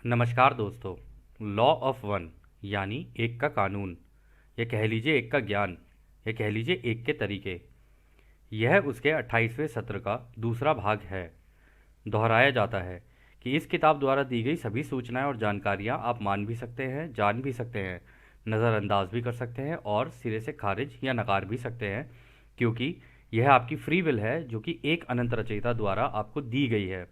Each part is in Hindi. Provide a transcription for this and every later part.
नमस्कार दोस्तों। लॉ ऑफ वन यानी एक का कानून, या कह लीजिए एक का ज्ञान, या कह लीजिए एक के तरीके, यह उसके 28वें सत्र का दूसरा भाग है। दोहराया जाता है कि इस किताब द्वारा दी गई सभी सूचनाएं और जानकारियां आप मान भी सकते हैं, जान भी सकते हैं, नज़रअंदाज भी कर सकते हैं और सिरे से खारिज या नकार भी सकते हैं, क्योंकि यह आपकी फ्री विल है जो कि एक अनंत रचयिता द्वारा आपको दी गई है।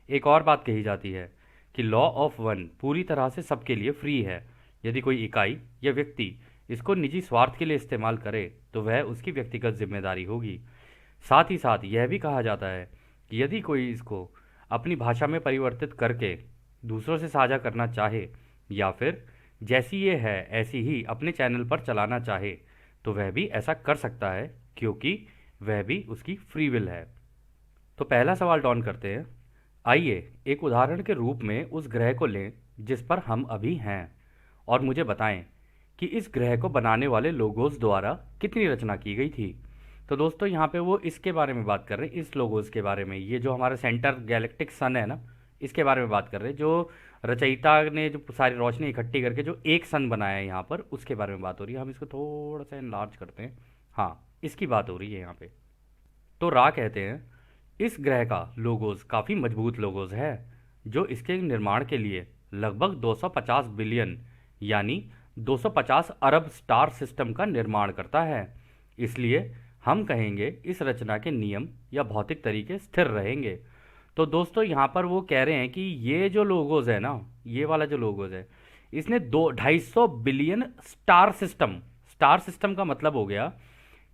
एक और बात कही जाती है कि लॉ ऑफ वन पूरी तरह से सबके लिए फ्री है। यदि कोई इकाई या व्यक्ति इसको निजी स्वार्थ के लिए इस्तेमाल करे तो वह उसकी व्यक्तिगत जिम्मेदारी होगी। साथ ही साथ यह भी कहा जाता है कि यदि कोई इसको अपनी भाषा में परिवर्तित करके दूसरों से साझा करना चाहे, या फिर जैसी ये है ऐसी ही अपने चैनल पर चलाना चाहे, तो वह भी ऐसा कर सकता है, क्योंकि वह भी उसकी फ्री विल है। तो पहला सवाल डॉन करते हैं। आइए एक उदाहरण के रूप में उस ग्रह को लें जिस पर हम अभी हैं, और मुझे बताएं कि इस ग्रह को बनाने वाले लोगोस द्वारा कितनी रचना की गई थी। तो दोस्तों यहाँ पे वो इसके बारे में बात कर रहे हैं, इस लोगोस के बारे में। ये जो हमारा सेंटर गैलेक्टिक सन है ना, इसके बारे में बात कर रहे हैं। जो रचयिता ने जो सारी रोशनी इकट्ठी करके जो एक सन बनाया है यहाँ पर, उसके बारे में बात हो रही है। हम इसको थोड़ा सा इनलार्ज करते हैं। हाँ, इसकी बात हो रही है यहाँ पे। तो रा कहते हैं इस ग्रह का लोगोस काफ़ी मजबूत लोगोस है, जो इसके निर्माण के लिए लगभग 250 बिलियन यानी 250 अरब स्टार सिस्टम का निर्माण करता है। इसलिए हम कहेंगे इस रचना के नियम या भौतिक तरीके स्थिर रहेंगे। तो दोस्तों यहाँ पर वो कह रहे हैं कि ये जो लोगोस है ना, ये वाला जो लोगोस है, इसने 250 बिलियन स्टार सिस्टम का मतलब हो गया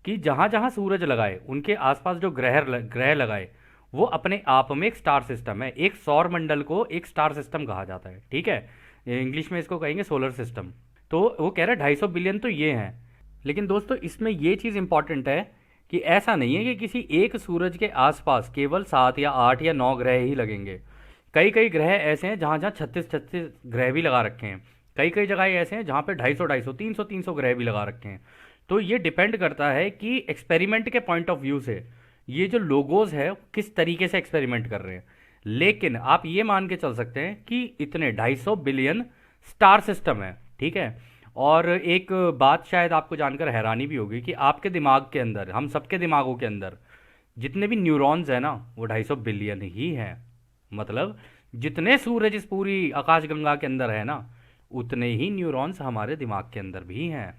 कि जहां जहां सूरज लगाए उनके आसपास जो ग्रह लगाए, वो अपने आप में एक स्टार सिस्टम है। एक सौर मंडल को एक स्टार सिस्टम कहा जाता है, ठीक है। इंग्लिश में इसको कहेंगे सोलर सिस्टम। तो वो कह रहे हैं 250 बिलियन तो ये हैं। लेकिन दोस्तों इसमें ये चीज़ इंपॉर्टेंट है कि ऐसा नहीं है कि किसी एक सूरज के आसपास केवल 7 या 8 या 9 ग्रह ही लगेंगे। कई कई ग्रह ऐसे हैं जहाँ जहाँ 36 ग्रह भी लगा रखे हैं। कई कई जगह ऐसे हैं जहाँ पे 250 300 ग्रह भी लगा रखे हैं। तो ये डिपेंड करता है कि एक्सपेरिमेंट के पॉइंट ऑफ व्यू से ये जो लोगोस है किस तरीके से एक्सपेरिमेंट कर रहे हैं। लेकिन आप ये मान के चल सकते हैं कि इतने 250 बिलियन स्टार सिस्टम है, ठीक है। और एक बात शायद आपको जानकर हैरानी भी होगी कि आपके दिमाग के अंदर, हम सबके दिमागों के अंदर जितने भी न्यूरॉन्स हैं ना, वो 250 बिलियन ही हैं। मतलब जितने सूरज इस पूरी आकाशगंगा के अंदर है ना, उतने ही न्यूरॉन्स हमारे दिमाग के अंदर भी हैं।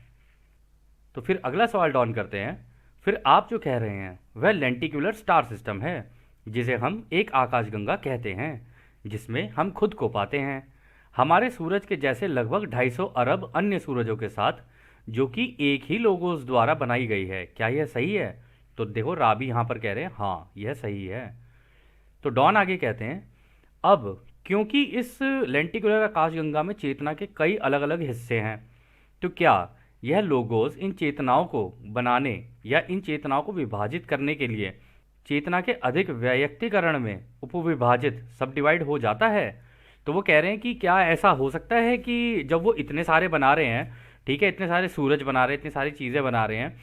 तो फिर अगला सवाल डॉन करते हैं। फिर आप जो कह रहे हैं वह लेंटिकुलर स्टार सिस्टम है, जिसे हम एक आकाशगंगा कहते हैं, जिसमें हम खुद को पाते हैं हमारे सूरज के जैसे लगभग 250 अरब अन्य सूरजों के साथ, जो कि एक ही लोगोस द्वारा बनाई गई है। क्या यह सही है? तो देखो राबी यहाँ पर कह रहे हैं हाँ यह सही है। तो डॉन आगे कहते हैं अब क्योंकि इस लेंटिकुलर आकाशगंगा में चेतना के कई अलग अलग हिस्से हैं, तो क्या यह लोगोस इन चेतनाओं को बनाने या इन चेतनाओं को विभाजित करने के लिए चेतना के अधिक व्यक्तिकरण में उपविभाजित सब डिवाइड हो जाता है? तो वो कह रहे हैं कि क्या ऐसा हो सकता है कि जब वो इतने सारे बना रहे हैं, ठीक है, इतने सारे सूरज बना रहे हैं, इतनी सारी चीज़ें बना रहे हैं,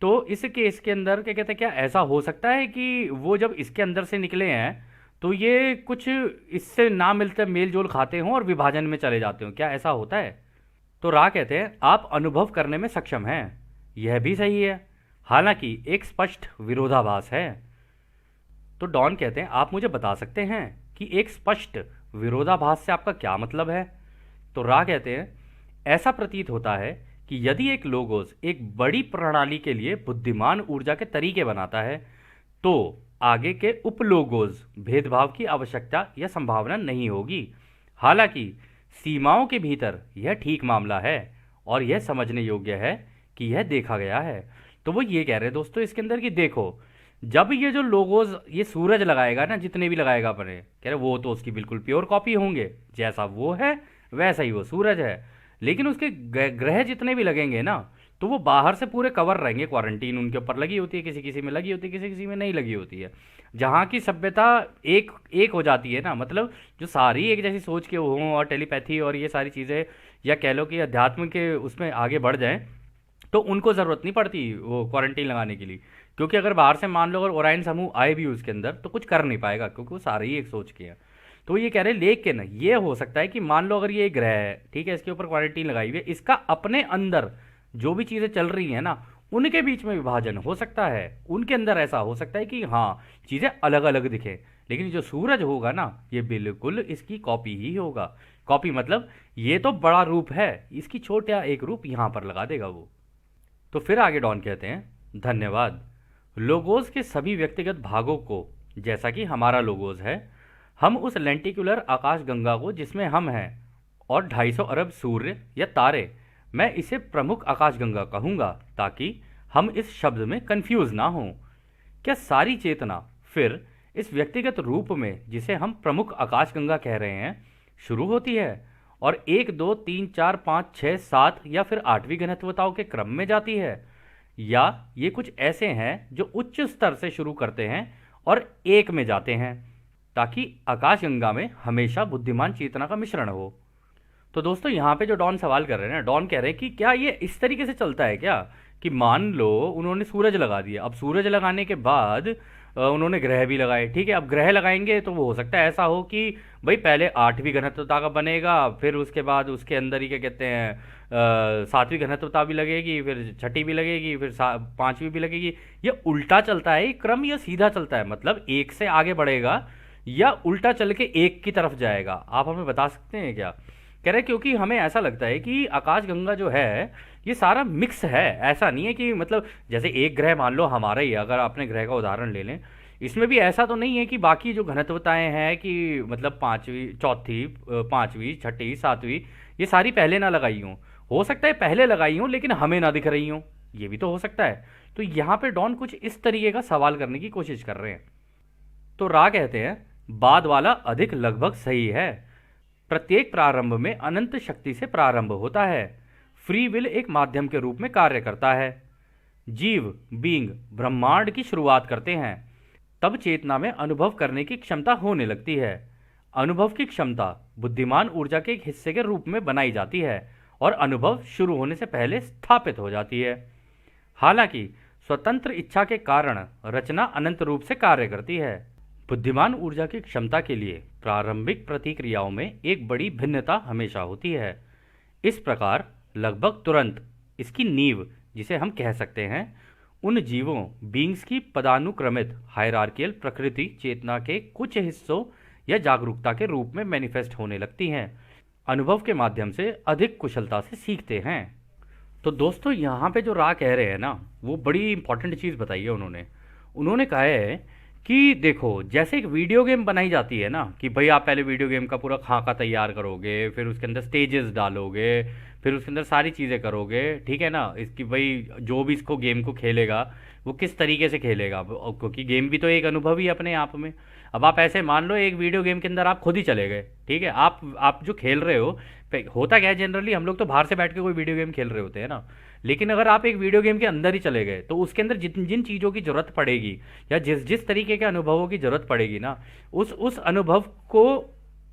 तो इस केस के अंदर क्या कहते हैं, क्या ऐसा हो सकता है कि वो जब इसके अंदर से निकले हैं तो ये कुछ इससे ना मिलते मेल जोल खाते हों और विभाजन में चले जाते हों? क्या ऐसा होता है? तो रा कहते हैं आप अनुभव करने में सक्षम हैं, यह भी सही है, हालांकि एक स्पष्ट विरोधाभास है। तो डॉन कहते हैं आप मुझे बता सकते हैं कि एक स्पष्ट विरोधाभास से आपका क्या मतलब है? तो रा कहते हैं ऐसा प्रतीत होता है कि यदि एक लोगोस एक बड़ी प्रणाली के लिए बुद्धिमान ऊर्जा के तरीके बनाता है, तो आगे के उपलोगोस भेदभाव की आवश्यकता या संभावना नहीं होगी। हालांकि सीमाओं के भीतर यह ठीक मामला है और यह समझने योग्य है कि यह देखा गया है। तो वो ये कह रहे हैं दोस्तों इसके अंदर कि देखो, जब ये जो लोगोस ये सूरज लगाएगा ना, जितने भी लगाएगा अपने, कह रहे वो तो उसकी बिल्कुल प्योर कॉपी होंगे, जैसा वो है वैसा ही वो सूरज है। लेकिन उसके ग्रह जितने भी लगेंगे ना, तो वो बाहर से पूरे कवर रहेंगे, क्वारंटीन उनके ऊपर लगी होती है, किसी किसी में लगी होती है, किसी किसी में नहीं लगी होती है। जहाँ की सभ्यता एक एक हो जाती है ना, मतलब जो सारी एक जैसी सोच के हों और टेलीपैथी और ये सारी चीज़ें, या कह लो कि अध्यात्म के उसमें आगे बढ़ जाएं, तो उनको ज़रूरत नहीं पड़ती वो क्वारंटीन लगाने के लिए। क्योंकि अगर बाहर से मान लो अगर ओराइन समूह आए भी उसके अंदर तो कुछ कर नहीं पाएगा, क्योंकि वो सारे ही एक सोच के हैं। तो ये कह रहे हैं लेकिन ये हो सकता है कि मान लो अगर ये ग्रह है, ठीक है, इसके ऊपर क्वारंटीन लगाई हुई है, इसका अपने अंदर जो भी चीज़ें चल रही हैं ना, उनके बीच में विभाजन हो सकता है, उनके अंदर ऐसा हो सकता है कि हाँ चीज़ें अलग अलग दिखें, लेकिन जो सूरज होगा ना ये बिल्कुल इसकी कॉपी ही होगा। कॉपी मतलब ये तो बड़ा रूप है, इसकी छोटा एक रूप यहाँ पर लगा देगा वो। तो फिर आगे डॉन कहते हैं, धन्यवाद। लोगोस के सभी व्यक्तिगत भागों को, जैसा कि हमारा लोगोस है, हम उस लेंटिकुलर आकाशगंगा को जिसमें हम हैं और 250 अरब सूर्य या तारे, मैं इसे प्रमुख आकाशगंगा कहूँगा ताकि हम इस शब्द में कंफ्यूज ना हों। क्या सारी चेतना फिर इस व्यक्तिगत रूप में जिसे हम प्रमुख आकाशगंगा कह रहे हैं शुरू होती है और 1 2 3 4 5 6 7 या फिर 8वीं घनत्वताओं के क्रम में जाती है, या ये कुछ ऐसे हैं जो उच्च स्तर से शुरू करते हैं और 1 में जाते हैं, ताकि आकाशगंगा में हमेशा बुद्धिमान चेतना का मिश्रण हो। तो दोस्तों यहाँ पे जो डॉन सवाल कर रहे हैं ना, डॉन कह रहे हैं कि क्या ये इस तरीके से चलता है क्या कि मान लो उन्होंने सूरज लगा दिया, अब सूरज लगाने के बाद उन्होंने ग्रह भी लगाए, ठीक है, अब ग्रह लगाएंगे तो वो हो सकता है ऐसा हो कि भाई पहले 8वीं घनत्वता का बनेगा, फिर उसके बाद उसके अंदर ही क्या कहते हैं 7वीं घनत्वता भी लगेगी, फिर 6ठी भी लगेगी, फिर 5वीं भी लगेगी। ये उल्टा चलता है ये क्रम या सीधा चलता है, मतलब 1 से आगे बढ़ेगा या उल्टा चल के 1 की तरफ जाएगा, आप हमें बता सकते हैं क्या? कह रहे क्योंकि हमें ऐसा लगता है कि आकाशगंगा जो है ये सारा मिक्स है, ऐसा नहीं है कि मतलब जैसे एक ग्रह मान लो हमारा ही, अगर अपने ग्रह का उदाहरण ले लें, इसमें भी ऐसा तो नहीं है कि बाकी जो घनत्वताएं हैं कि मतलब 5वीं 4थी 5वीं 6ठी 7वीं ये सारी पहले ना लगाई हों, हो सकता है पहले लगाई हों लेकिन हमें ना दिख रही हों, ये भी तो हो सकता है। तो यहाँ पे डॉन कुछ इस तरीके का सवाल करने की कोशिश कर रहे हैं। तो रा कहते हैं बाद वाला अधिक लगभग सही है। प्रत्येक प्रारंभ में अनंत शक्ति से प्रारंभ होता है। फ्री विल एक माध्यम के रूप में कार्य करता है। जीव बीइंग ब्रह्मांड की शुरुआत करते हैं, तब चेतना में अनुभव करने की क्षमता होने लगती है। अनुभव की क्षमता बुद्धिमान ऊर्जा के एक हिस्से के रूप में बनाई जाती है और अनुभव शुरू होने से पहले स्थापित हो जाती है। हालांकि स्वतंत्र इच्छा के कारण रचना अनंत रूप से कार्य करती है। बुद्धिमान ऊर्जा की क्षमता के लिए प्रारंभिक प्रतिक्रियाओं में एक बड़ी भिन्नता हमेशा होती है। इस प्रकार लगभग तुरंत इसकी नींव, जिसे हम कह सकते हैं, उन जीवों बीइंग्स की पदानुक्रमित हायरार्कियल प्रकृति चेतना के कुछ हिस्सों या जागरूकता के रूप में मैनिफेस्ट होने लगती हैं। अनुभव के माध्यम से अधिक कुशलता से सीखते हैं। तो दोस्तों यहाँ पे जो रा कह रहे हैं ना, वो बड़ी इंपॉर्टेंट चीज़ बताई है उन्होंने कहा है कि देखो जैसे एक वीडियो गेम बनाई जाती है ना, कि भाई आप पहले वीडियो गेम का पूरा खाका तैयार करोगे, फिर उसके अंदर स्टेजेस डालोगे, फिर उसके अंदर सारी चीज़ें करोगे, ठीक है ना, इसकी भाई जो भी इसको गेम को खेलेगा वो किस तरीके से खेलेगा, क्योंकि गेम भी तो एक अनुभव ही अपने आप में। अब आप ऐसे मान लो एक वीडियो गेम के अंदर आप खुद ही चले गए, ठीक है, आप जो खेल रहे हो, होता क्या है जनरली हम लोग तो बाहर से बैठ के कोई वीडियो गेम खेल रहे होते हैं ना, लेकिन अगर आप एक वीडियो गेम के अंदर ही चले गए तो उसके अंदर जिन जिन चीज़ों की जरूरत पड़ेगी या जिस जिस तरीके के अनुभवों की जरूरत पड़ेगी ना, उस अनुभव को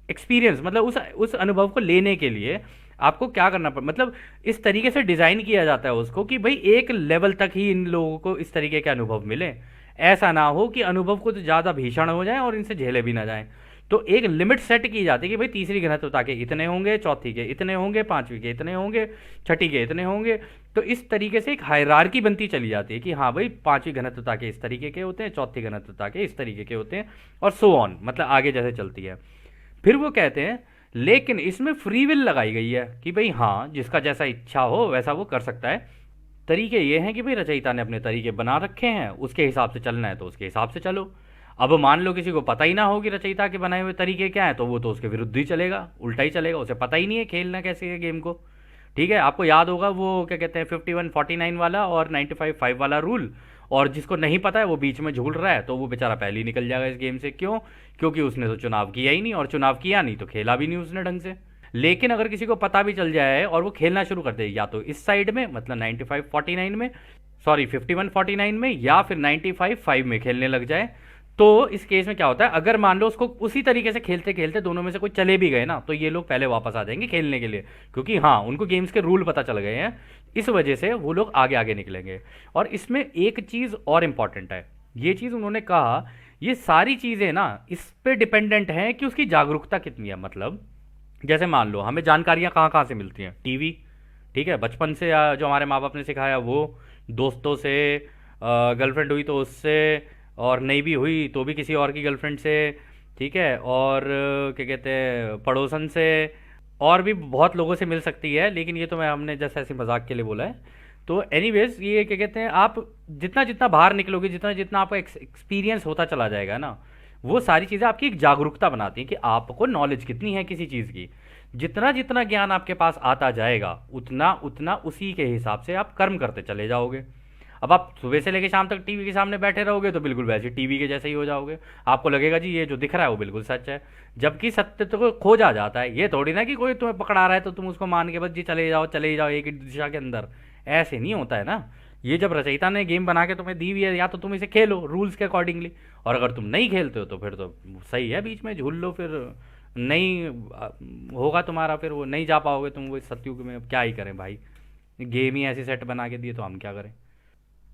एक्सपीरियंस मतलब उस अनुभव को लेने के लिए आपको क्या करना पड़, मतलब इस तरीके से डिज़ाइन किया जाता है उसको कि भाई एक लेवल तक ही इन लोगों को इस तरीके के अनुभव मिले, ऐसा ना हो कि अनुभव कुछ ज़्यादा भीषण हो जाए और इनसे झेले भी ना जाएं। तो एक लिमिट सेट की जाती है कि भाई तीसरी घनत्वता के इतने होंगे, चौथी के इतने होंगे, 5वीं के इतने होंगे, 6ठी के इतने होंगे। तो इस तरीके से एक हायरार्की बनती चली जाती है कि हाँ भाई 5वीं घनत्वता के इस तरीके के होते हैं, चौथी घनत्वता के इस तरीके के होते हैं, और सो ऑन, मतलब आगे जैसे चलती है। फिर वो कहते हैं लेकिन इसमें फ्री विल लगाई गई है कि भाई हाँ जिसका जैसा इच्छा हो वैसा वो कर सकता है। तरीके ये हैं कि भाई रचयिता ने अपने तरीके बना रखे हैं, उसके हिसाब से चलना है तो उसके हिसाब से चलो। अब मान लो किसी को पता ही ना हो कि रचयिता के बनाए हुए तरीके क्या है, तो वो तो उसके विरुद्ध ही चलेगा, उल्टा ही चलेगा, उसे पता ही नहीं है खेलना कैसे है गेम को। ठीक है, आपको याद होगा वो क्या कहते हैं 51-49 वाला और 95-5 वाला रूल, और जिसको नहीं पता है वो बीच में झूल रहा है तो वो बेचारा पहले ही निकल जाएगा इस गेम से। क्यों? क्योंकि उसने तो चुनाव किया ही नहीं, और चुनाव किया नहीं तो खेला भी नहीं उसने ढंग से। लेकिन अगर किसी को पता भी चल जाए और वो खेलना शुरू कर दे या तो इस साइड में मतलब 95-49 में, सॉरी 51-49 में, या फिर 95-5 में खेलने लग जाए, तो इस केस में क्या होता है, अगर मान लो उसको उसी तरीके से खेलते खेलते दोनों में से कोई चले भी गए ना, तो ये लोग पहले वापस आ जाएंगे खेलने के लिए, क्योंकि हाँ उनको गेम्स के रूल पता चल गए हैं, इस वजह से वो लोग आगे आगे निकलेंगे। और इसमें एक चीज़ और इम्पॉर्टेंट है, ये चीज़ उन्होंने कहा ये सारी चीज़ें ना इस पे डिपेंडेंट हैं कि उसकी जागरूकता कितनी है। मतलब जैसे मान लो हमें जानकारियाँ कहाँ कहाँ से मिलती हैं, टीवी, ठीक है, बचपन से जो हमारे माँ बाप ने सिखाया वो, दोस्तों से, गर्लफ्रेंड हुई तो उससे, और नहीं भी हुई तो भी किसी और की गर्लफ्रेंड से, ठीक है, और क्या कहते हैं, पड़ोसन से, और भी बहुत लोगों से मिल सकती है, लेकिन ये तो मैं हमने जैसे ऐसे मजाक के लिए बोला है। तो एनीवेज ये क्या कहते हैं, आप जितना जितना बाहर निकलोगे, जितना जितना आपका एक्सपीरियंस होता चला जाएगा ना, वो सारी चीज़ें आपकी एक जागरूकता बनाती हैं कि आपको नॉलेज कितनी है किसी चीज़ की। जितना जितना ज्ञान आपके पास आता जाएगा उतना उतना उसी के हिसाब से आप कर्म करते चले जाओगे। अब आप सुबह से लेकर शाम तक टीवी के सामने बैठे रहोगे तो बिल्कुल वैसे टीवी के जैसे ही हो जाओगे। आपको लगेगा जी ये जो दिख रहा है वो बिल्कुल सच है, जबकि सत्य तो खोजा जाता है। ये थोड़ी ना कि कोई तुम्हें पकड़ा रहा है तो तुम उसको मान के बस जी चले ही जाओ एक ही दिशा के अंदर। ऐसे नहीं होता है ना। ये जब रचयिता ने गेम बना के तुम्हें दी हुई है, या तो तुम इसे खेलो रूल्स के अकॉर्डिंगली, और अगर तुम नहीं खेलते हो तो फिर तो सही है, बीच में झूल लो, फिर नहीं होगा तुम्हारा, फिर वो नहीं जा पाओगे तुम वो सतयुग में। अब क्या ही करें भाई, गेम ही ऐसी सेट बना के दिए तो हम क्या करें।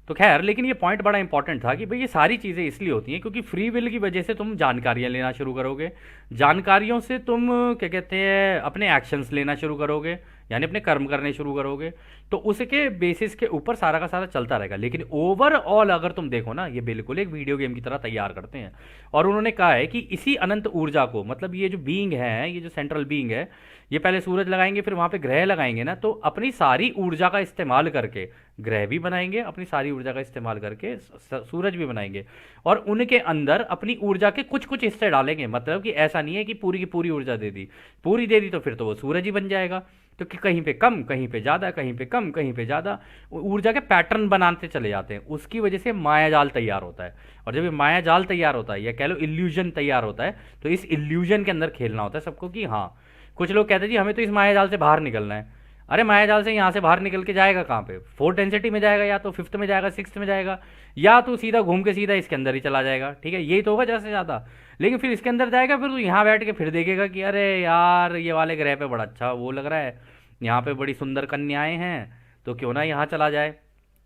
तो खैर, लेकिन ये पॉइंट बड़ा इंपॉर्टेंट था कि भाई ये सारी चीज़ें इसलिए होती हैं क्योंकि फ्री विल की वजह से तुम जानकारियाँ लेना शुरू करोगे, जानकारियों से तुम क्या कहते हैं अपने एक्शंस लेना शुरू करोगे, यानी अपने कर्म करने शुरू करोगे। तो उसके बेसिस के ऊपर सारा का सारा चलता रहेगा। लेकिन ओवरऑल अगर तुम देखो ना, ये बिल्कुल एक वीडियो गेम की तरह तैयार करते हैं। और उन्होंने कहा है कि इसी अनंत ऊर्जा को, मतलब ये जो बीइंग है, ये जो सेंट्रल बीइंग है, ये पहले सूरज लगाएंगे फिर वहां पे ग्रह लगाएंगे ना, तो अपनी सारी ऊर्जा का इस्तेमाल करके ग्रह भी बनाएंगे, अपनी सारी ऊर्जा का इस्तेमाल करके सूरज भी बनाएंगे, और उनके अंदर अपनी ऊर्जा के कुछ कुछ हिस्से डालेंगे। मतलब कि ऐसा नहीं है कि पूरी की पूरी ऊर्जा दे दी, पूरी दे दी तो फिर तो वो सूरज ही बन जाएगा। तो कि कहीं पे कम, कहीं पे ज़्यादा, कहीं पे कम, कहीं पे ज़्यादा, ऊर्जा के पैटर्न बनाते चले जाते हैं। उसकी वजह से माया जाल तैयार होता है। और जब ये माया जाल तैयार होता है, या कह लो इल्यूजन तैयार होता है, तो इस इल्यूजन के अंदर खेलना होता है सबको कि हाँ, कुछ लोग कहते हैं जी हमें तो इस माया जाल से बाहर निकलना है। अरे माया जाल से यहाँ से बाहर निकल के जाएगा कहाँ पे? फोर्थ डेंसिटी में जाएगा, या तो फिफ्थ में जाएगा, सिक्स्थ में जाएगा, या तो सीधा घूम के सीधा इसके अंदर ही चला जाएगा। ठीक है, यही तो होगा ज़्यादा से ज़्यादा। लेकिन फिर इसके अंदर जाएगा, फिर तो यहाँ बैठ के फिर देखेगा कि अरे यार ये वाले ग्रह पे बड़ा अच्छा वो लग रहा है, यहाँ पे बड़ी सुंदर कन्याएं हैं, तो क्यों ना यहाँ चला जाए।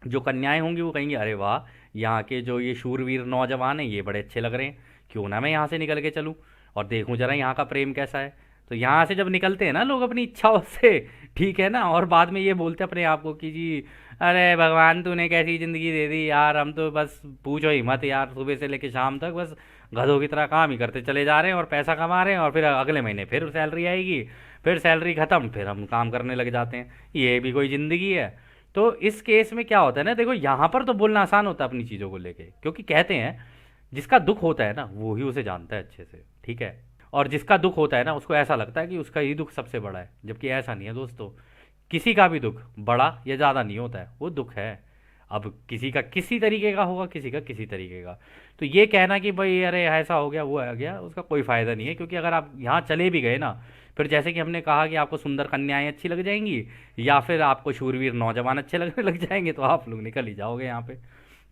जो कन्याएं होंगी वो कहेंगी अरे वाह, यहाँ के जो ये शूरवीर नौजवान हैं ये बड़े अच्छे लग रहे हैं, क्यों ना मैं यहाँ से निकल के चलूँ और देखूँ जरा यहाँ का प्रेम कैसा है। तो यहाँ से जब निकलते हैं ना लोग अपनी इच्छाओं से, ठीक है ना, और बाद में ये बोलते हैं अपने आप को कि जी अरे भगवान तूने कैसी ज़िंदगी दे दी यार, हम तो बस पूछो ही मत यार, सुबह से लेकर शाम तक बस गधों की तरह काम ही करते चले जा रहे हैं और पैसा कमा रहे हैं, और फिर अगले महीने फिर सैलरी आएगी, फिर सैलरी ख़त्म, फिर हम काम करने लग जाते हैं। ये भी कोई ज़िंदगी है? तो इस केस में क्या होता है ना, देखो यहाँ पर तो बोलना आसान होता है अपनी चीज़ों को लेके, क्योंकि कहते हैं जिसका दुख होता है ना वो ही उसे जानता है अच्छे से, ठीक है। और जिसका दुख होता है ना उसको ऐसा लगता है कि उसका ही दुख सबसे बड़ा है, जबकि ऐसा नहीं है दोस्तों। किसी का भी दुख बड़ा या ज़्यादा नहीं होता है, वो दुख है। अब किसी का किसी तरीके का होगा, किसी का किसी तरीके का। तो ये कहना कि भाई अरे ऐसा हो गया वो आ गया, उसका कोई फ़ायदा नहीं है। क्योंकि अगर आप यहाँ चले भी गए ना, फिर जैसे कि हमने कहा कि आपको सुंदर कन्याएं अच्छी लग जाएंगी, या फिर आपको शूरवीर नौजवान अच्छे लगने लग जाएंगे, तो आप लोग निकल ही जाओगे यहाँ पे।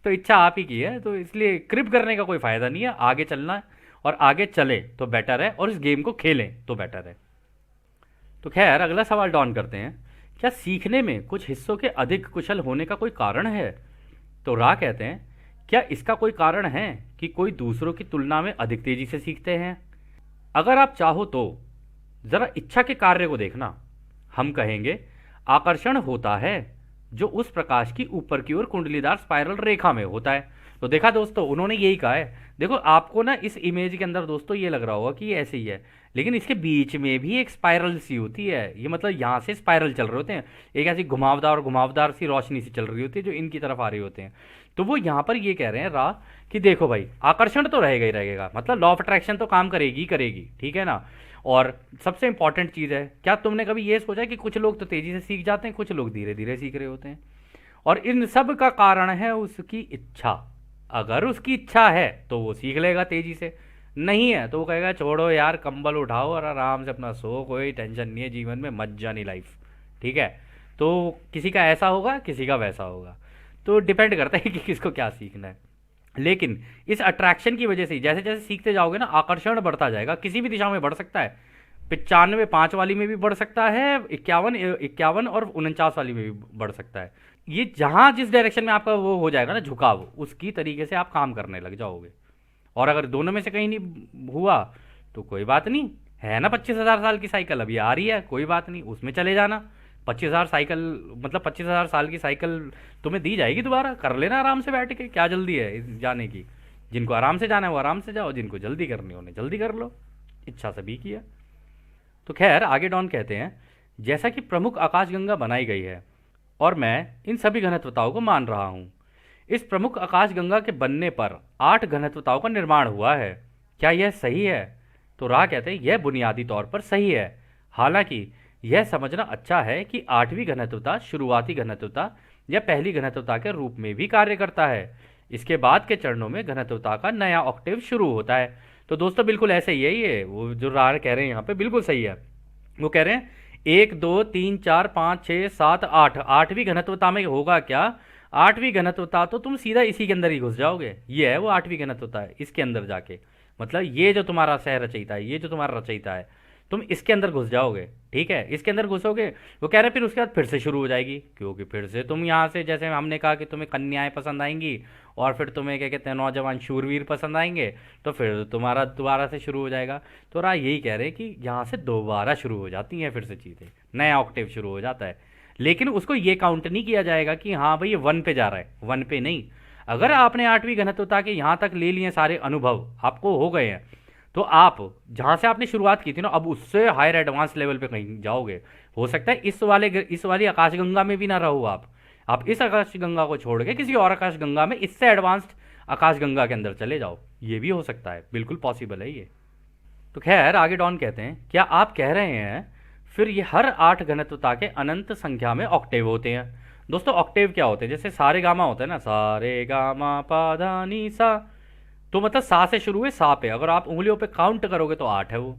तो इच्छा आप ही की है, तो इसलिए क्रिप करने का कोई फ़ायदा नहीं है। आगे चलना है, और आगे चले तो बेटर है, और इस गेम को खेलें तो बेटर है। तो खैर, अगला सवाल डॉन करते हैं, क्या सीखने में कुछ हिस्सों के अधिक कुशल होने का कोई कारण है? तो रा कहते हैं, क्या इसका कोई कारण है कि कोई दूसरों की तुलना में अधिक तेजी से सीखते हैं? अगर आप चाहो तो जरा इच्छा के कार्य को देखना। हम कहेंगे आकर्षण होता है जो उस प्रकाश की ऊपर की ओर कुंडलीदार स्पाइरल रेखा में होता है। तो देखा दोस्तों, उन्होंने यही कहा है। देखो आपको ना इस इमेज के अंदर दोस्तों ये लग रहा होगा कि ये ऐसे ही है, लेकिन इसके बीच में भी एक स्पाइरल सी होती है। ये मतलब यहाँ से स्पाइरल चल रहे होते हैं, एक ऐसी घुमावदार सी रोशनी सी चल रही होती है जो इनकी तरफ आ रही होते हैं। तो वो यहाँ पर ये कह रहे हैं रा कि देखो भाई, आकर्षण तो रहेगा ही रहेगा, मतलब लॉ ऑफ अट्रैक्शन तो काम करेगी ही करेगी, ठीक है ना। और सबसे इंपॉर्टेंट चीज़ है, क्या तुमने कभी ये सोचा कि कुछ लोग तो तेज़ी से सीख जाते हैं, कुछ लोग धीरे धीरे सीख रहे होते हैं, और इन सब का कारण है उसकी इच्छा। अगर उसकी इच्छा है तो वो सीख लेगा तेजी से, नहीं है तो वो कहेगा छोड़ो यार, कंबल उठाओ और आराम से अपना सो, कोई टेंशन नहीं है जीवन में, मजा नहीं लाइफ, ठीक है। तो किसी का ऐसा होगा, किसी का वैसा होगा, तो डिपेंड करता है कि किसको क्या सीखना है। लेकिन इस अट्रैक्शन की वजह से जैसे जैसे सीखते जाओगे ना, आकर्षण बढ़ता जाएगा, किसी भी दिशा में बढ़ सकता है। 95 5 वाली में भी बढ़ सकता है, 51 और 49 वाली में भी बढ़ सकता है। ये जहाँ जिस डायरेक्शन में आपका वो हो जाएगा ना झुकाव, उसकी तरीके से आप काम करने लग जाओगे। और अगर दोनों में से कहीं नहीं हुआ तो कोई बात नहीं, है ना 25,000 साल की साइकिल अभी आ रही है, कोई बात नहीं, उसमें चले जाना। 25,000 साइकिल मतलब 25,000 साल की साइकिल तुम्हें दी जाएगी, दोबारा कर लेना आराम से बैठ के, क्या जल्दी है जाने की। जिनको आराम से जाना है वो आराम से जाओ, जिनको जल्दी करनी है उन्हें जल्दी कर लो, इच्छा सभी की है। तो खैर आगे डॉन कहते हैं, जैसा कि प्रमुख आकाशगंगा बनाई गई है और मैं इन सभी घनत्वताओं को मान रहा हूँ, इस प्रमुख आकाशगंगा के बनने पर 8 घनत्वताओं का निर्माण हुआ है। क्या यह सही है? तो राह कहते हैं यह बुनियादी तौर पर सही है। हालांकि यह समझना अच्छा है कि 8वीं घनत्वता शुरुआती घनत्वता या पहली घनत्वता के रूप में भी कार्य करता है। इसके बाद के चरणों में घनत्वता का नया ऑक्टेव शुरू होता है। तो दोस्तों बिल्कुल ऐसे ही है, ये वो जो राह कह रहे हैं यहाँ पे बिल्कुल सही है। वो कह रहे हैं 1 2 3 4 5 6 7 8, 8वीं घनत्वता में होगा क्या? 8वीं घनत्वता तो तुम सीधा इसी के अंदर ही घुस जाओगे, ये है वो 8वीं घनत्वता है, इसके अंदर जाके मतलब ये जो तुम्हारा सह रचयिता है, ये जो तुम्हारा रचयिता है, तुम इसके अंदर घुस जाओगे, ठीक है, इसके अंदर घुसोगे। वो कह रहे हैं फिर उसके बाद फिर से शुरू हो जाएगी, क्योंकि फिर से तुम यहाँ से, जैसे हमने कहा कि तुम्हें कन्याएं पसंद आएंगी और फिर तुम्हें क्या कहते हैं नौजवान शूरवीर पसंद आएंगे, तो फिर तुम्हारा दोबारा से शुरू हो जाएगा। तो राय यही कह रहे हैं कि यहाँ से दोबारा शुरू हो जाती हैं फिर से चीज़ें, नया ऑक्टेव शुरू हो जाता है। लेकिन उसको ये काउंट नहीं किया जाएगा कि हाँ भाई ये 1 पे जा रहा है, 1 पे नहीं। अगर आपने 8वीं घनत्वता के यहाँ तक ले लिए सारे अनुभव आपको हो गए हैं, तो आप जहाँ से आपने शुरुआत की थी ना, अब उससे हायर एडवांस लेवल पे कहीं जाओगे। हो सकता है इस वाली आकाशगंगा में भी ना रहो आप इस आकाशगंगा को छोड़ के किसी और आकाशगंगा में इससे एडवांस्ड आकाशगंगा के अंदर चले जाओ, ये भी हो सकता है, बिल्कुल पॉसिबल है ये। तो खैर आगे डॉन कहते हैं, क्या आप कह रहे हैं फिर ये हर 8 घनत्वता के अनंत संख्या में ऑक्टेव होते हैं? दोस्तों ऑक्टेव क्या होते हैं? जैसे सारे गामा होता है ना, सारे गामा पा नी सा, तो मतलब सा से शुरू हुए सा पे, अगर आप उंगलियों पे काउंट करोगे तो 8 है वो।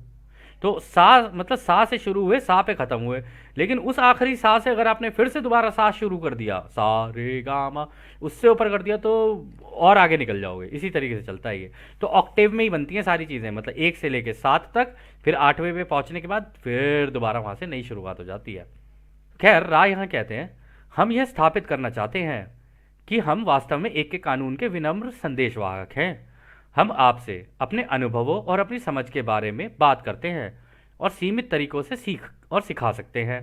तो सा मतलब सा से शुरू हुए सा पे खत्म हुए, लेकिन उस आखिरी सा से अगर आपने फिर से दोबारा सा शुरू कर दिया, सा रे गा मा, उससे ऊपर कर दिया तो और आगे निकल जाओगे। इसी तरीके से चलता है ये। तो ऑक्टेव में ही बनती हैं सारी चीज़ें, मतलब 1 से लेके 7 तक, फिर 8वें पे पहुंचने के बाद फिर दोबारा वहां से नई शुरुआत हो जाती है। खैर राय यहाँ कहते हैं, हम यह स्थापित करना चाहते हैं कि हम वास्तव में एक के कानून के विनम्र संदेशवाहक हैं। हम आपसे अपने अनुभवों और अपनी समझ के बारे में बात करते हैं और सीमित तरीकों से सीख और सिखा सकते हैं।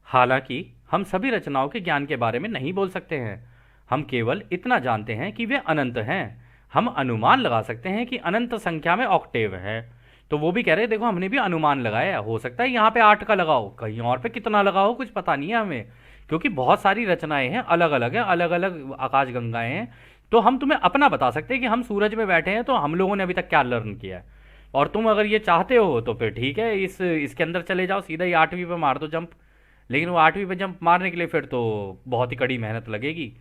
हालांकि हम सभी रचनाओं के ज्ञान के बारे में नहीं बोल सकते हैं। हम केवल इतना जानते हैं कि वे अनंत हैं। हम अनुमान लगा सकते हैं कि अनंत संख्या में ऑक्टेव है। तो वो भी कह रहे हैं देखो हमने भी अनुमान लगाया, हो सकता है यहाँ पे 8 का लगाओ, कहीं और पे कितना लगाओ कुछ पता नहीं है हमें, क्योंकि बहुत सारी रचनाएं हैं, अलग अलग हैं, अलग अलग आकाशगंगाएं हैं। तो हम तुम्हें अपना बता सकते हैं कि हम सूरज में बैठे हैं तो हम लोगों ने अभी तक क्या लर्न किया है। और तुम अगर ये चाहते हो तो फिर ठीक है, इसके अंदर चले जाओ, सीधा ही 8वीं पे मार दो जंप। लेकिन वो 8वीं पे जंप मारने के लिए फिर तो बहुत ही कड़ी मेहनत लगेगी,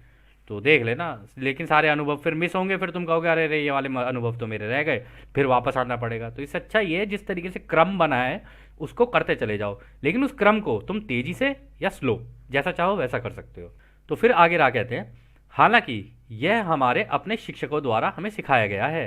तो देख लेना। लेकिन सारे अनुभव फिर मिस होंगे, फिर तुम कहोगे अरे रे ये वाले अनुभव तो मेरे रह गए, फिर वापस आना पड़ेगा। तो इससे अच्छा ये है जिस तरीके से क्रम बना है उसको करते चले जाओ, लेकिन उस क्रम को तुम तेजी से या स्लो जैसा चाहो वैसा कर सकते हो। तो फिर आगे रहा कहते हैं, हालांकि यह हमारे अपने शिक्षकों द्वारा हमें सिखाया गया है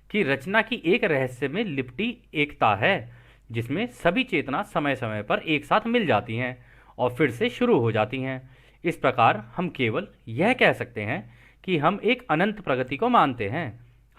कि रचना की एक रहस्य में लिपटी एकता है, जिसमें सभी चेतना समय समय पर एक साथ मिल जाती हैं और फिर से शुरू हो जाती हैं। इस प्रकार हम केवल यह कह सकते हैं कि हम एक अनंत प्रगति को मानते हैं।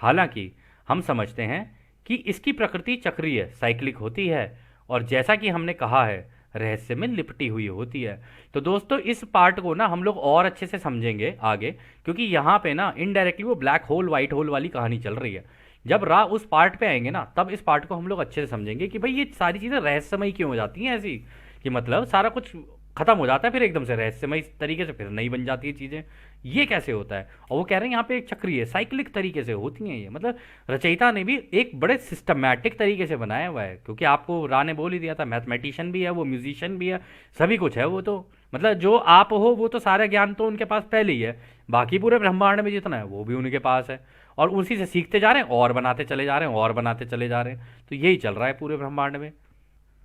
हालांकि हम समझते हैं कि इसकी प्रकृति चक्रीय साइक्लिक होती है और जैसा कि हमने कहा है रहस्य में लिपटी हुई होती है। तो दोस्तों इस पार्ट को ना हम लोग और अच्छे से समझेंगे आगे, क्योंकि यहाँ पे ना इनडायरेक्टली वो ब्लैक होल व्हाइट होल वाली कहानी चल रही है। जब राह उस पार्ट पे आएंगे ना तब इस पार्ट को हम लोग अच्छे से समझेंगे कि भाई ये सारी चीज़ें रहस्यमयी क्यों हो जाती हैं ऐसी, कि मतलब सारा कुछ खत्म हो जाता है फिर एकदम से रहस्यमय तरीके से फिर नहीं बन जाती है चीज़ें, ये कैसे होता है। और वो कह रहे हैं यहाँ पे एक चक्रीय साइक्लिक तरीके से होती हैं ये, मतलब रचयिता ने भी एक बड़े सिस्टमैटिक तरीके से बनाया हुआ है। क्योंकि आपको राह ने बोल ही दिया था, मैथमेटिशियन भी है वो, म्यूजिशियन भी है, सभी कुछ है वो। तो मतलब जो आप हो वो तो सारा ज्ञान तो उनके पास पहले ही है, बाकी पूरे ब्रह्मांड में जितना है वो भी उनके पास है, और उसी से सीखते जा रहे हैं और बनाते चले जा रहे हैं और बनाते चले जा रहे हैं। तो यही चल रहा है पूरे ब्रह्मांड में।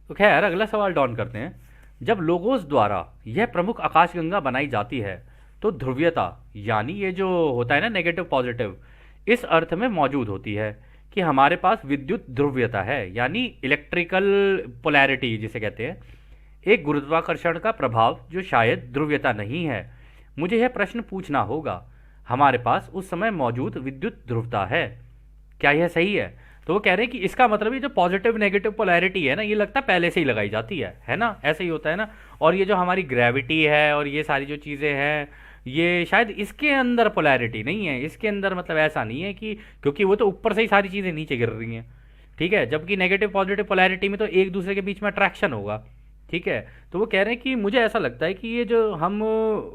तो खैर अगला सवाल डॉन करते हैं, जब लोगोस द्वारा यह प्रमुख आकाशगंगा बनाई जाती है तो ध्रुवीयता यानी ये जो होता है ना नेगेटिव पॉजिटिव, इस अर्थ में मौजूद होती है कि हमारे पास विद्युत ध्रुवीयता है, यानी इलेक्ट्रिकल पोलैरिटी जिसे कहते हैं, एक गुरुत्वाकर्षण का प्रभाव जो शायद ध्रुवीयता नहीं है। मुझे यह प्रश्न पूछना होगा, हमारे पास उस समय मौजूद विद्युत ध्रुवता है? क्या यह सही है? तो वो कह रहे हैं कि इसका मतलब ये जो पॉजिटिव नेगेटिव पोलैरिटी है ना, ये लगता है पहले से ही लगाई जाती है ना, ऐसे ही होता है ना। और ये जो हमारी ग्रेविटी है और ये सारी जो चीज़ें हैं, ये शायद इसके अंदर पोलैरिटी नहीं है, इसके अंदर मतलब ऐसा नहीं है कि, क्योंकि वो तो ऊपर से ही सारी चीज़ें नीचे गिर रही हैं, ठीक है, जबकि नेगेटिव पॉजिटिव पोलैरिटी में तो एक दूसरे के बीच में अट्रैक्शन होगा, ठीक है। तो वो कह रहे हैं कि मुझे ऐसा लगता है कि ये जो हम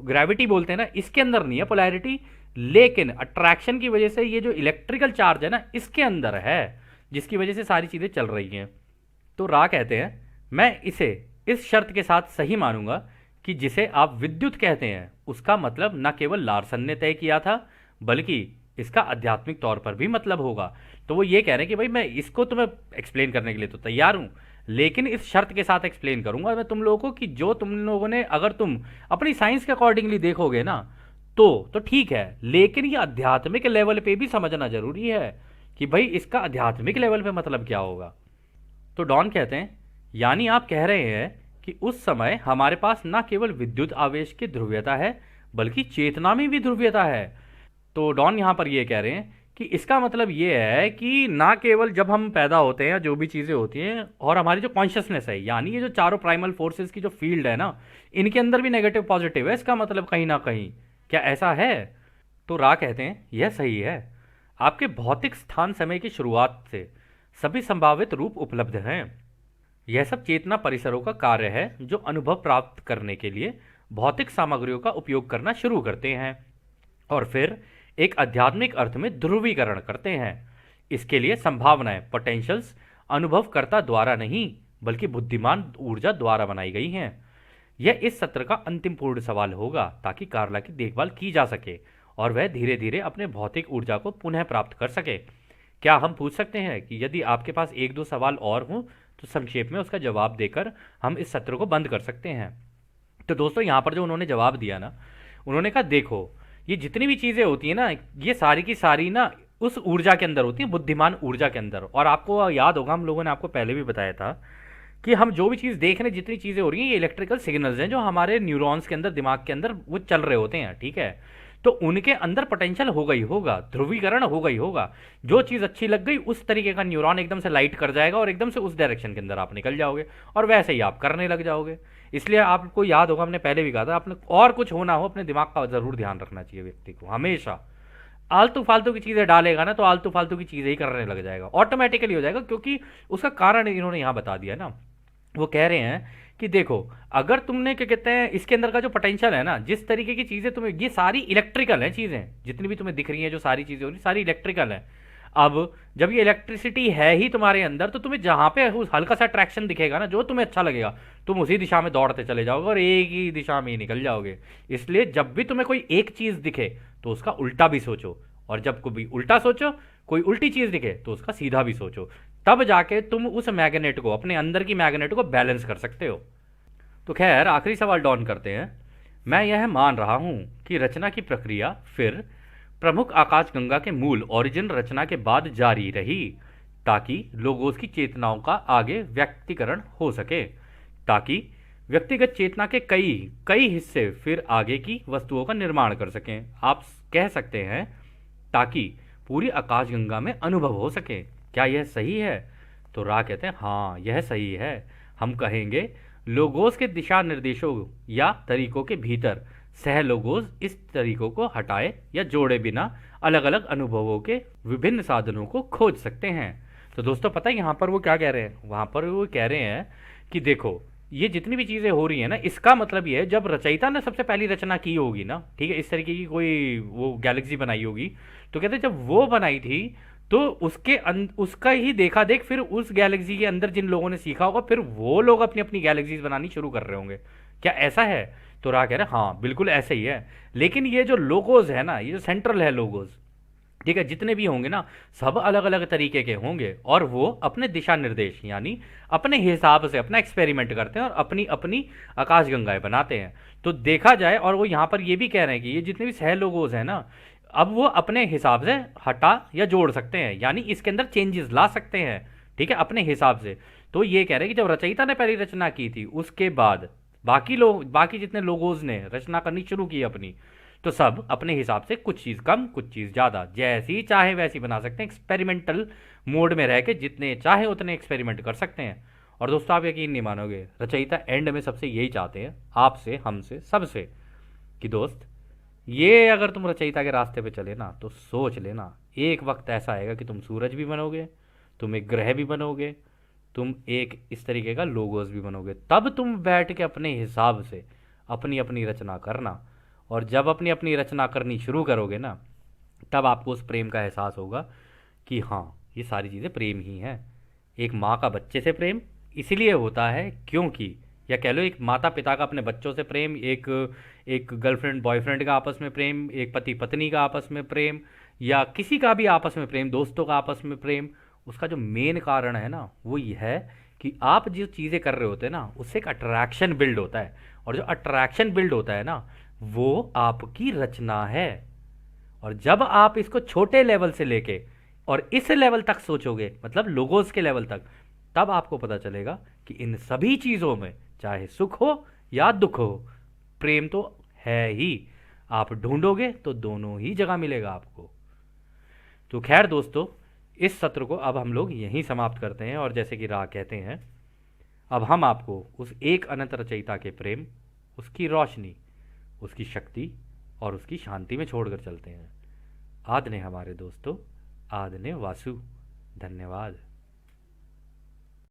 ग्रेविटी बोलते हैं ना, इसके अंदर नहीं है पोलैरिटी, लेकिन अट्रैक्शन की वजह से ये जो इलेक्ट्रिकल चार्ज है ना, इसके अंदर है, जिसकी वजह से सारी चीज़ें चल रही हैं। तो रा कहते हैं, मैं इसे इस शर्त के साथ सही मानूंगा कि जिसे आप विद्युत कहते हैं उसका मतलब न केवल लार्सन ने तय किया था, बल्कि इसका आध्यात्मिक तौर पर भी मतलब होगा। तो वो ये कह रहे हैं कि भाई मैं इसको तुम्हें एक्सप्लेन करने के लिए तो तैयार हूं, लेकिन इस शर्त के साथ एक्सप्लेन करूंगा मैं तुम लोगों को कि जो तुम लोगों ने, अगर तुम अपनी साइंस के अकॉर्डिंगली देखोगे ना, तो ठीक है, लेकिन ये आध्यात्मिक लेवल पे भी समझना जरूरी है कि भाई इसका आध्यात्मिक लेवल पे मतलब क्या होगा। तो डॉन कहते हैं, यानी आप कह रहे हैं कि उस समय हमारे पास न केवल विद्युत आवेश की ध्रुवीयता है, बल्कि चेतना में भी ध्रुवीयता है। तो डॉन यहाँ पर ये कह रहे हैं कि इसका मतलब ये है कि ना केवल जब हम पैदा होते हैं, जो भी चीज़ें होती हैं, और हमारी जो कॉन्शियसनेस है, यानी ये जो चारों प्राइमल फोर्सेस की जो फील्ड है ना, इनके अंदर भी नेगेटिव पॉजिटिव है, इसका मतलब कहीं ना कहीं, क्या ऐसा है? तो रा कहते हैं, यह सही है। आपके भौतिक स्थान समय की शुरुआत से सभी संभावित रूप उपलब्ध हैं। यह सब चेतना परिसरों का कार्य है जो अनुभव प्राप्त करने के लिए भौतिक सामग्रियों का उपयोग करना शुरू करते हैं और फिर एक आध्यात्मिक अर्थ में ध्रुवीकरण करते हैं। इसके लिए संभावनाएं, पोटेंशियल्स, अनुभवकर्ता द्वारा नहीं बल्कि बुद्धिमान ऊर्जा द्वारा बनाई गई हैं। यह इस सत्र का अंतिम पूर्ण सवाल होगा ताकि कार्ला की देखभाल की जा सके और वह धीरे धीरे अपने भौतिक ऊर्जा को पुनः प्राप्त कर सके। क्या हम पूछ सकते हैं कि यदि आपके पास एक दो सवाल और हों तो संक्षेप में उसका जवाब देकर हम इस सत्र को बंद कर सकते हैं। तो दोस्तों, यहाँ पर जो उन्होंने जवाब दिया ना, उन्होंने कहा देखो, ये जितनी भी चीज़ें होती हैं ना, ये सारी की सारी ना उस ऊर्जा के अंदर होती है, बुद्धिमान ऊर्जा के अंदर। और आपको याद होगा, हम लोगों ने आपको पहले भी बताया था कि हम जो भी चीज़ देख रहे हैं, जितनी चीज़ें हो रही हैं, ये इलेक्ट्रिकल सिग्नल्स हैं जो हमारे न्यूरॉन्स के अंदर, दिमाग के अंदर वो चल रहे होते हैं, ठीक है। तो उनके अंदर पोटेंशियल होगा ही होगा, ध्रुवीकरण होगा ही होगा। जो चीज़ अच्छी लग गई, उस तरीके का न्यूरॉन एकदम से लाइट कर जाएगा और एकदम से उस डायरेक्शन के अंदर आप निकल जाओगे और वैसे ही आप करने लग जाओगे। इसलिए आपको याद होगा, हमने पहले भी कहा था, आपने और कुछ होना हो, अपने दिमाग का ज़रूर ध्यान रखना चाहिए व्यक्ति को हमेशा। आलतू फालतू की चीज़ें डालेगा ना, तो आलतू फालतू की चीज़ें ही करने लग जाएगा, ऑटोमेटिकली हो जाएगा, क्योंकि उसका कारण इन्होंने यहाँ बता दिया ना। वो कह रहे हैं कि देखो, अगर तुमने, क्या कहते हैं, इसके अंदर का जो पोटेंशियल है ना, जिस तरीके की चीज़ें तुम्हें, ये सारी इलेक्ट्रिकल हैं चीज़ें, जितनी भी तुम्हें दिख रही हैं, जो सारी चीज़ें हो रही सारी इलेक्ट्रिकल हैं। अब जब ये इलेक्ट्रिसिटी है ही तुम्हारे अंदर, तो तुम्हें जहाँ पे उस हल्का सा अट्रैक्शन दिखेगा ना, जो तुम्हें अच्छा लगेगा, तुम उसी दिशा में दौड़ते चले जाओगे और एक ही दिशा में ही निकल जाओगे। इसलिए जब भी तुम्हें कोई एक चीज़ दिखे तो उसका उल्टा भी सोचो, और जब कोई उल्टा सोचो, कोई उल्टी चीज़ दिखे तो उसका सीधा भी सोचो, तब जाके तुम उस मैग्नेट को, अपने अंदर की मैग्नेट को बैलेंस कर सकते हो। तो खैर, आखिरी सवाल डॉन करते हैं, मैं यह मान रहा हूं कि रचना की प्रक्रिया फिर प्रमुख आकाशगंगा के मूल ओरिजिन रचना के बाद जारी रही, ताकि लोगोस की चेतनाओं का आगे व्यक्तिकरण हो सके, ताकि व्यक्तिगत चेतना के कई कई हिस्से फिर आगे की वस्तुओं का निर्माण कर सकें। आप कह सकते हैं ताकि पूरी आकाशगंगा में अनुभव हो सके। क्या यह सही है? तो रा कहते हैं, हाँ, यह सही है। हम कहेंगे लोगोस के दिशा निर्देशों या तरीकों के भीतर सह लोगोस इस तरीकों को हटाए या जोड़े बिना अलग अलग अनुभवों के विभिन्न साधनों को खोज सकते हैं। तो दोस्तों, पता है यहाँ पर वो क्या कह रहे हैं? वहाँ पर वो कह रहे हैं कि देखो, ये जितनी भी चीज़ें हो रही हैं ना, इसका मतलब ये है, जब रचयिता ने सबसे पहली रचना की होगी ना, ठीक है, इस तरीके की कोई वो गैलेक्सी बनाई होगी, तो कहते हैं जब वो बनाई थी तो उसका ही देखा देख फिर उस गैलेक्सी के अंदर जिन लोगों ने सीखा होगा, फिर वो लोग अपनी अपनी गैलेक्सीज बनानी शुरू कर रहे होंगे। क्या ऐसा है? तो रा कह रहे हैं, हाँ, बिल्कुल ऐसे ही है। लेकिन ये जो लोगोज है ना, ये जो सेंट्रल है लोगोज, ठीक है, जितने भी होंगे ना, सब अलग अलग तरीके के होंगे और वो अपने दिशा निर्देश, यानी अपने हिसाब से अपना एक्सपेरिमेंट करते हैं और अपनी अपनी आकाशगंगाएं बनाते हैं। तो देखा जाए, और वो यहाँ पर ये भी कह रहे हैं कि ये जितने भी सह लोगोज हैं ना, अब वो अपने हिसाब से हटा या जोड़ सकते हैं, यानी इसके अंदर चेंजेस ला सकते हैं, ठीक है, अपने हिसाब से। तो ये कह रहे हैं कि जब रचयिता ने पहली रचना की थी, उसके बाद बाकी जितने लोगों ने रचना करनी शुरू की अपनी, तो सब अपने हिसाब से कुछ चीज़ कम कुछ चीज़ ज़्यादा जैसी चाहे वैसी बना सकते हैं, एक्सपेरिमेंटल मोड में रह के जितने चाहे उतने एक्सपेरिमेंट कर सकते हैं। और दोस्तों आप यकीन नहीं मानोगे, रचयिता एंड में सबसे यही चाहते हैं, आपसे, हमसे, सबसे, कि दोस्त ये अगर तुम रचयिता के रास्ते पे चले ना तो सोच लेना, एक वक्त ऐसा आएगा कि तुम सूरज भी बनोगे, तुम एक ग्रह भी बनोगे, तुम एक इस तरीके का लोगोस भी बनोगे। तब तुम बैठ के अपने हिसाब से अपनी अपनी रचना करना। और जब अपनी अपनी रचना करनी शुरू करोगे ना, तब आपको उस प्रेम का एहसास होगा कि हाँ, ये सारी चीज़ें प्रेम ही हैं। एक माँ का बच्चे से प्रेम इसीलिए होता है क्योंकि, या कह लो एक माता पिता का अपने बच्चों से प्रेम, एक एक गर्लफ्रेंड बॉयफ्रेंड का आपस में प्रेम, एक पति पत्नी का आपस में प्रेम, या किसी का भी आपस में प्रेम, दोस्तों का आपस में प्रेम, उसका जो मेन कारण है ना वो ये है कि आप जो चीज़ें कर रहे होते हैं ना उससे एक अट्रैक्शन बिल्ड होता है। और जो अट्रैक्शन बिल्ड होता है ना वो आपकी रचना है। और जब आप इसको छोटे लेवल से लेके और इस लेवल तक सोचोगे, मतलब लोगोस के लेवल तक, तब आपको पता चलेगा कि इन सभी चीज़ों में चाहे सुख हो या दुख हो, प्रेम तो है ही। आप ढूंढोगे तो दोनों ही जगह मिलेगा आपको। तो खैर दोस्तों, इस सत्र को अब हम लोग यहीं समाप्त करते हैं। और जैसे कि राह कहते हैं, अब हम आपको उस एक अनंत रचयिता के प्रेम, उसकी रोशनी, उसकी शक्ति और उसकी शांति में छोड़कर चलते हैं। आदने हमारे दोस्तों, आदने वासु। धन्यवाद।